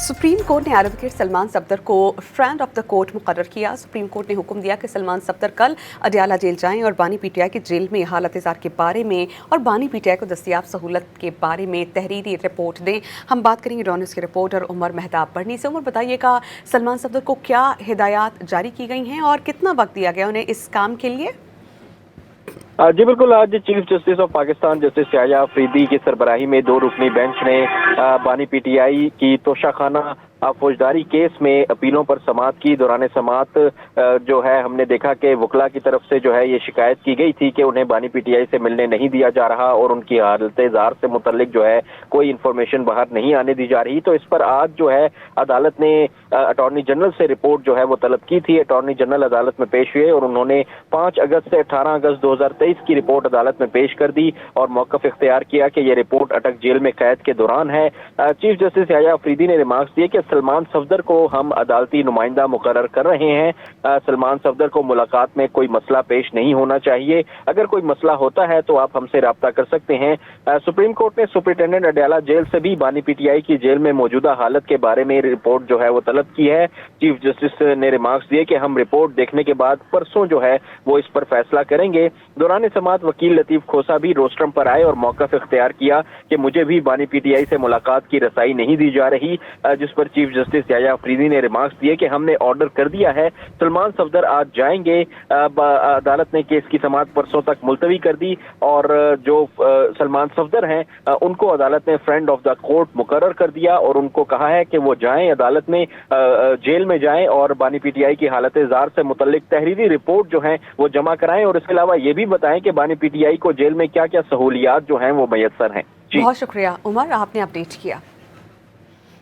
Supreme court ने advocate Salman Safdar को friend of the court मुकर्रर किया। सुप्रीम कोर्ट ने हुक्म दिया कि सलमान सफदर कल अडयाला जेल जाएं और बानी पीटीआई की जेल में हालत ज़ार के बारे में और बानी पीटीआई को दस्तियाब सहूलत के बारे में तहरीरी रिपोर्ट दें। हम बात करेंगे डॉनिस की रिपोर्टर उमर मेहताब बढ़नी से। उमर, बताइएगा सलमान सफदर को क्या हिदायत जारी की गई हैं और कितना वक्त दिया गया उन्हें इस काम के लिए? जी बिल्कुल, आज chief justice of Pakistan justice Yahya Afridi की सरबराही में 2 रुकनी बेंच ने बानी पीटीआई की तोशाखाना फौजदारी केस में अपीलों पर समाअत की। दौरान समाअत जो है हमने देखा कि वकला की तरफ से जो है ये शिकायत की गई थी कि उन्हें बानी पीटीआई से मिलने नहीं दिया जा रहा और उनकी हालत ज़ार से मुतल्लिक जो है कोई इन्फॉर्मेशन बाहर नहीं आने दी जा रही। तो इस पर आज जो है अदालत ने अटॉर्नी जनरल से रिपोर्ट जो है वो तलब की थी। अटॉर्नी जनरल अदालत में पेश हुए और उन्होंने 5 अगस्त से 18 अगस्त 2023 की रिपोर्ट अदालत में पेश कर दी और मौक़िफ़ इख्तियार किया कि ये रिपोर्ट अटक जेल में कैद के दौरान है। चीफ जस्टिस याह्या अफरीदी ने रिमार्क्स दिए कि सलमान सफदर को हम अदालती नुमाइंदा मुकर्रर कर रहे हैं। सलमान सफदर को मुलाकात में कोई मसला पेश नहीं होना चाहिए। अगर कोई मसला होता है तो आप हमसे राब्ता कर सकते हैं। सुप्रीम कोर्ट ने सुपरिटेंडेंट अडयाला जेल से भी बानी पीटीआई की जेल में मौजूदा हालत के बारे में रिपोर्ट जो है वो तलब की है। चीफ जस्टिस ने रिमार्क्स दिए कि हम रिपोर्ट देखने के बाद परसों जो है वो इस पर फैसला करेंगे। दौरान समाअत वकील लतीफ खोसा भी रोस्ट्रम पर आए और मौक़िफ़ इख्तियार किया कि मुझे भी बानी पीटीआई से मुलाकात की रसाई नहीं दी जा रही, जिस पर चीफ जस्टिस याह्या अफरीदी ने रिमार्क्स दिए कि हमने ऑर्डर कर दिया है, सलमान सफदर आज जाएंगे। अदालत ने केस की समाअत परसों तक मुलतवी कर दी और जो सलमान सफदर हैं उनको अदालत ने फ्रेंड ऑफ द कोर्ट मुकर्रर कर दिया और उनको कहा है कि वो जाएं अदालत में, जेल में जाएं और बानी पीटीआई की हालत ज़ार से मुतल्लिक तहरीरी रिपोर्ट जो है वो जमा कराएं और इसके अलावा ये भी बताएं कि बानी पीटीआई को जेल में क्या क्या सहूलियात जो हैं वो मैसर हैं। बहुत शुक्रिया उमर, आपने अपडेट किया।